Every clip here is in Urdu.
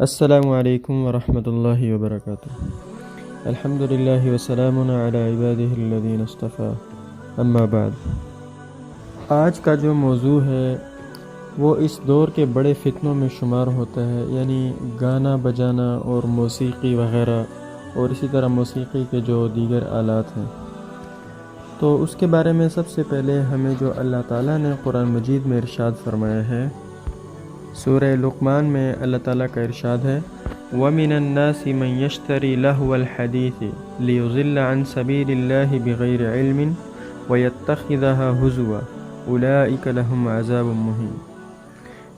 السلام علیکم ورحمۃ اللہ وبرکاتہ۔ الحمدللہ وسلام علی عبادہ الذین اصطفیٰ، اما بعد۔ آج کا جو موضوع ہے وہ اس دور کے بڑے فتنوں میں شمار ہوتا ہے، یعنی گانا بجانا اور موسیقی وغیرہ، اور اسی طرح موسیقی کے جو دیگر آلات ہیں۔ تو اس کے بارے میں سب سے پہلے ہمیں جو اللہ تعالیٰ نے قرآن مجید میں ارشاد فرمایا ہے، سورہ لقمان میں اللہ تعالیٰ کا ارشاد ہے، وَمِنَ النَّاسِ مَن يَشْتَرِي لَهْوَ الْحَدِيثِ لِيُضِلَّ عَن سَبِيلِ اللَّهِ بِغَيْرِ عِلْمٍ وَيَتَّخِذَهَا هُزُوًا أُولَئِكَ لَهُمْ عَذَابٌ مُّهِينٌ۔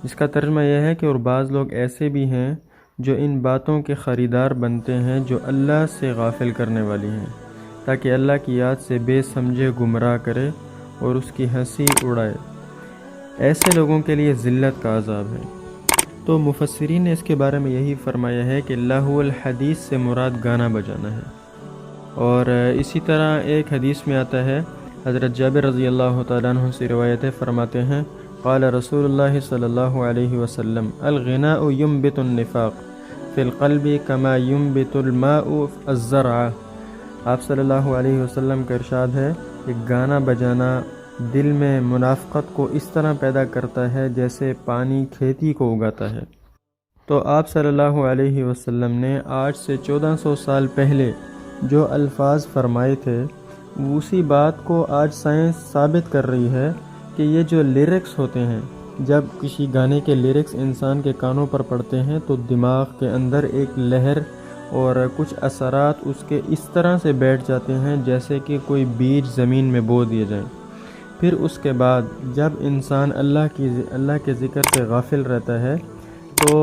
اس کا ترجمہ یہ ہے کہ اور بعض لوگ ایسے بھی ہیں جو ان باتوں کے خریدار بنتے ہیں جو اللہ سے غافل کرنے والی ہیں، تاکہ اللہ کی یاد سے بے سمجھے گمراہ کرے اور اس کی ہنسی اڑائے۔ ایسے لوگوں کے لیے ذلت کا عذاب ہے۔ تو مفسرین نے اس کے بارے میں یہی فرمایا ہے کہ لہو الحدیث سے مراد گانا بجانا ہے۔ اور اسی طرح ایک حدیث میں آتا ہے، حضرت جابر رضی اللہ تعالیٰ عنہ سے روایت ہے، فرماتے ہیں، قال رسول اللہ صلی اللہ علیہ وسلم، الغناء ينبت النفاق فی القلب کما ينبت الماء الزرع۔ آپ صلی اللہ علیہ وسلم کا ارشاد ہے کہ گانا بجانا دل میں منافقت کو اس طرح پیدا کرتا ہے جیسے پانی کھیتی کو اگاتا ہے۔ تو آپ صلی اللہ علیہ وسلم نے آج سے 1400 سال پہلے جو الفاظ فرمائے تھے، اسی بات کو آج سائنس ثابت کر رہی ہے کہ یہ جو لیرکس ہوتے ہیں، جب کسی گانے کے لیرکس انسان کے کانوں پر پڑتے ہیں تو دماغ کے اندر ایک لہر اور کچھ اثرات اس کے اس طرح سے بیٹھ جاتے ہیں جیسے کہ کوئی بیج زمین میں بو دیے جائیں۔ پھر اس کے بعد جب انسان اللہ کے ذکر سے غافل رہتا ہے تو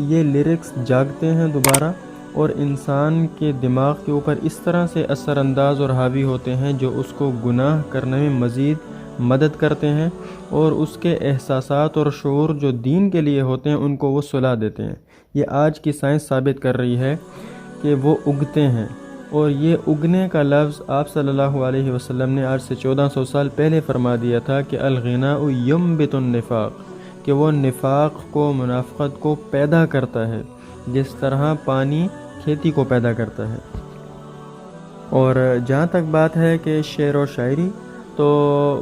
یہ لیرکس جاگتے ہیں دوبارہ، اور انسان کے دماغ کے اوپر اس طرح سے اثر انداز اور حاوی ہوتے ہیں جو اس کو گناہ کرنے میں مزید مدد کرتے ہیں، اور اس کے احساسات اور شعور جو دین کے لیے ہوتے ہیں ان کو وہ سلا دیتے ہیں۔ یہ آج کی سائنس ثابت کر رہی ہے کہ وہ اگتے ہیں، اور یہ اگنے کا لفظ آپ صلی اللہ علیہ وسلم نے آج سے 1400 سال پہلے فرما دیا تھا کہ الغناء ينبت النفاق، کہ وہ نفاق کو، منافقت کو پیدا کرتا ہے جس طرح پانی کھیتی کو پیدا کرتا ہے۔ اور جہاں تک بات ہے کہ شعر و شاعری، تو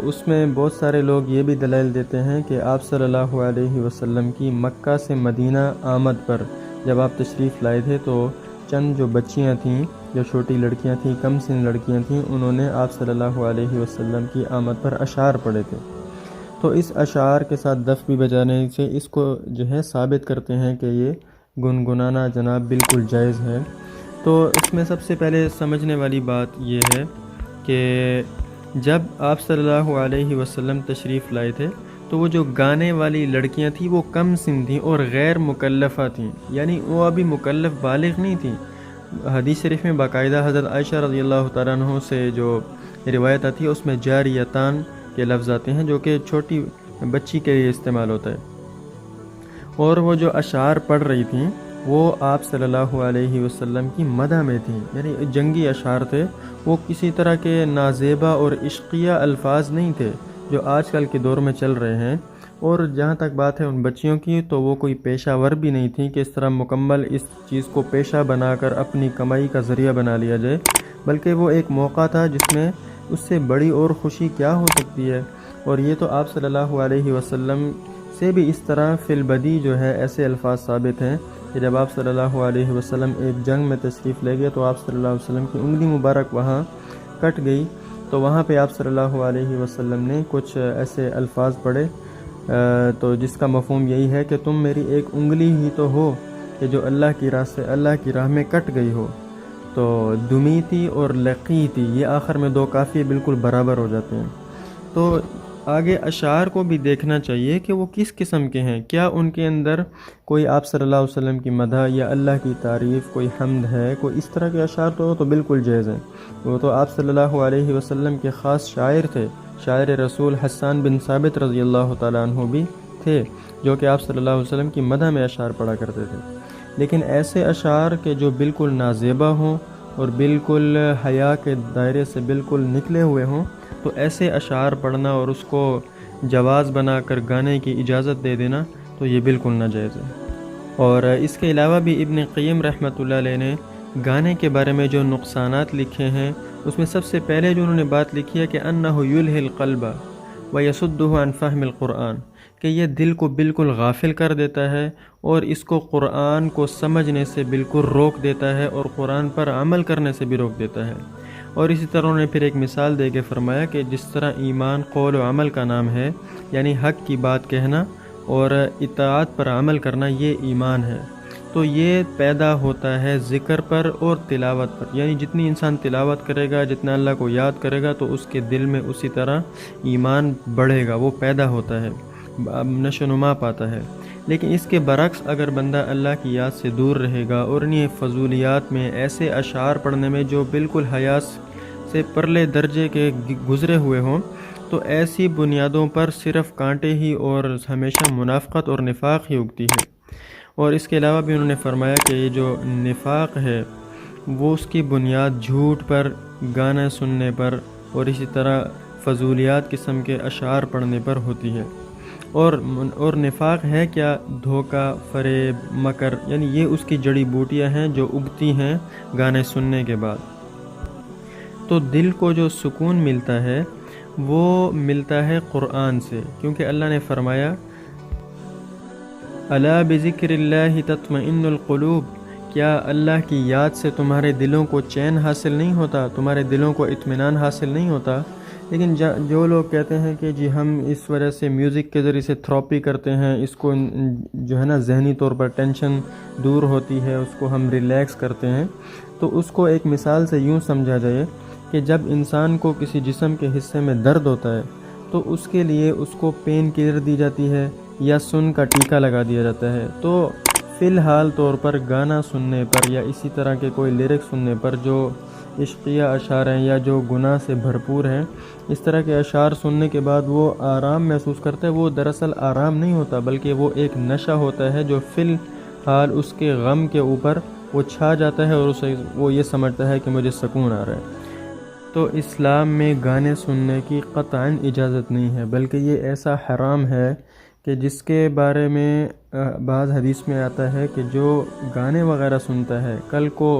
اس میں بہت سارے لوگ یہ بھی دلائل دیتے ہیں کہ آپ صلی اللہ علیہ وسلم کی مکہ سے مدینہ آمد پر جب آپ تشریف لائے تھے تو چند جو بچیاں تھیں، جو چھوٹی لڑکیاں تھیں، کم سن لڑکیاں تھیں، انہوں نے آپ صلی اللہ علیہ وسلم کی آمد پر اشعار پڑھے تھے۔ تو اس اشعار کے ساتھ دف بھی بجانے سے اس کو جو ہے ثابت کرتے ہیں کہ یہ گنگنانا جناب بالکل جائز ہے۔ تو اس میں سب سے پہلے سمجھنے والی بات یہ ہے کہ جب آپ صلی اللہ علیہ وسلم تشریف لائے تھے تو وہ جو گانے والی لڑکیاں تھیں وہ کم سن تھیں اور غیر مکلفہ تھیں، یعنی وہ ابھی مکلف بالغ نہیں تھیں۔ حدیث شریف میں باقاعدہ حضرت عائشہ رضی اللہ تعالیٰ عنہ سے جو روایت آتی ہے اس میں جاریتان کے لفظ آتے ہیں جو کہ چھوٹی بچی کے لیے استعمال ہوتا ہے، اور وہ جو اشعار پڑھ رہی تھیں وہ آپ صلی اللہ علیہ وسلم کی مدح میں تھیں، یعنی جنگی اشعار تھے، وہ کسی طرح کے نازیبا اور عشقیہ الفاظ نہیں تھے جو آج کل کے دور میں چل رہے ہیں۔ اور جہاں تک بات ہے ان بچیوں کی، تو وہ کوئی پیشہ ور بھی نہیں تھیں کہ اس طرح مکمل اس چیز کو پیشہ بنا کر اپنی کمائی کا ذریعہ بنا لیا جائے، بلکہ وہ ایک موقع تھا جس میں اس سے بڑی اور خوشی کیا ہو سکتی ہے۔ اور یہ تو آپ صلی اللہ علیہ وسلم سے بھی اس طرح فی البدی جو ہے ایسے الفاظ ثابت ہیں کہ جب آپ صلی اللہ علیہ وسلم ایک جنگ میں تشریف لے گئے تو آپ صلی اللہ علیہ وسلم کی انگلی مبارک وہاں کٹ گئی، تو وہاں پہ آپ صلی اللہ علیہ وسلم نے کچھ ایسے الفاظ پڑھے، تو جس کا مفہوم یہی ہے کہ تم میری ایک انگلی ہی تو ہو کہ جو اللہ کی راہ میں کٹ گئی ہو۔ تو دمیتی اور لقیتی، یہ آخر میں دو قافیے بالکل برابر ہو جاتے ہیں۔ تو آگے اشعار کو بھی دیکھنا چاہیے کہ وہ کس قسم کے ہیں، کیا ان کے اندر کوئی آپ صلی اللہ علیہ وسلم کی مدح یا اللہ کی تعریف، کوئی حمد ہے، کوئی اس طرح کے اشعار تو بالکل جائز ہیں۔ وہ تو آپ صلی اللہ علیہ وسلم کے خاص شاعر تھے، شاعر رسول حسان بن ثابت رضی اللہ تعالیٰ عنہ بھی تھے، جو کہ آپ صلی اللہ علیہ وسلم کی مدح میں اشعار پڑھا کرتے تھے۔ لیکن ایسے اشعار کے جو بالکل نازیبا ہوں اور بالکل حیا کے دائرے سے بالکل نکلے ہوئے ہوں، تو تو ایسے اشعار پڑھنا اور اس کو جواز بنا کر گانے کی اجازت دے دینا تو یہ بالکل ناجائز ہے۔ اور اس کے علاوہ بھی ابن قیم رحمۃ اللہ علیہ نے گانے کے بارے میں جو نقصانات لکھے ہیں اس میں سب سے پہلے جو انہوں نے بات لکھی ہے کہ انہ یلہی القلب ویصدہ عن فہم القرآن، کہ یہ دل کو بالکل غافل کر دیتا ہے اور اس کو قرآن کو سمجھنے سے بالکل روک دیتا ہے اور قرآن پر عمل کرنے سے بھی روک دیتا ہے۔ اور اسی طرح انہوں نے پھر ایک مثال دے کے فرمایا کہ جس طرح ایمان قول و عمل کا نام ہے، یعنی حق کی بات کہنا اور اطاعت پر عمل کرنا یہ ایمان ہے، تو یہ پیدا ہوتا ہے ذکر پر اور تلاوت پر، یعنی جتنی انسان تلاوت کرے گا، جتنا اللہ کو یاد کرے گا تو اس کے دل میں اسی طرح ایمان بڑھے گا، وہ پیدا ہوتا ہے، نشو و نما پاتا ہے۔ لیکن اس کے برعکس اگر بندہ اللہ کی یاد سے دور رہے گا اور انہیں فضولیات میں ایسے اشعار پڑھنے میں جو بالکل حیا سے پرلے درجے کے گزرے ہوئے ہوں، تو ایسی بنیادوں پر صرف کانٹے ہی اور ہمیشہ منافقت اور نفاق ہی اگتی ہے۔ اور اس کے علاوہ بھی انہوں نے فرمایا کہ یہ جو نفاق ہے وہ اس کی بنیاد جھوٹ پر، گانا سننے پر اور اسی طرح فضولیات قسم کے اشعار پڑھنے پر ہوتی ہے۔ اور نفاق ہے کیا؟ دھوکہ، فریب، مکر، یعنی یہ اس کی جڑی بوٹیاں ہیں جو اگتی ہیں گانے سننے کے بعد۔ تو دل کو جو سکون ملتا ہے وہ ملتا ہے قرآن سے، کیونکہ اللہ نے فرمایا الا بذکر اللہ تطمئن القلوب، کیا اللہ کی یاد سے تمہارے دلوں کو چین حاصل نہیں ہوتا، تمہارے دلوں کو اطمینان حاصل نہیں ہوتا؟ لیکن جو لوگ کہتے ہیں کہ جی ہم اس وجہ سے میوزک کے ذریعے سے تھراپی کرتے ہیں، اس کو جو ہے نا ذہنی طور پر ٹینشن دور ہوتی ہے، اس کو ہم ریلیکس کرتے ہیں، تو اس کو ایک مثال سے یوں سمجھا جائے کہ جب انسان کو کسی جسم کے حصے میں درد ہوتا ہے تو اس کے لیے اس کو پین کلر دی جاتی ہے یا سن کا ٹیکا لگا دیا جاتا ہے۔ تو فی الحال طور پر گانا سننے پر یا اسی طرح کے کوئی لیرک سننے پر جو عشقیہ اشعار ہیں یا جو گناہ سے بھرپور ہیں، اس طرح کے اشعار سننے کے بعد وہ آرام محسوس کرتا ہے، وہ دراصل آرام نہیں ہوتا بلکہ وہ ایک نشہ ہوتا ہے جو فی الحال اس کے غم کے اوپر وہ چھا جاتا ہے اور وہ یہ سمجھتا ہے کہ مجھے سکون آ رہا ہے۔ تو اسلام میں گانے سننے کی قطعاً اجازت نہیں ہے، بلکہ یہ ایسا حرام ہے کہ جس کے بارے میں بعض حدیث میں آتا ہے کہ جو گانے وغیرہ سنتا ہے کل کو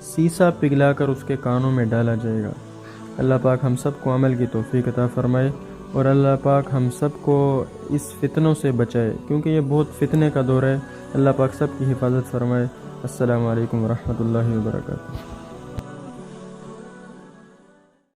سیسا پگھلا کر اس کے کانوں میں ڈالا جائے گا۔ اللہ پاک ہم سب کو عمل کی توفیق عطا فرمائے اور اللہ پاک ہم سب کو اس فتنوں سے بچائے، کیونکہ یہ بہت فتنے کا دور ہے۔ اللہ پاک سب کی حفاظت فرمائے۔ السلام علیکم ورحمۃ اللہ وبرکاتہ۔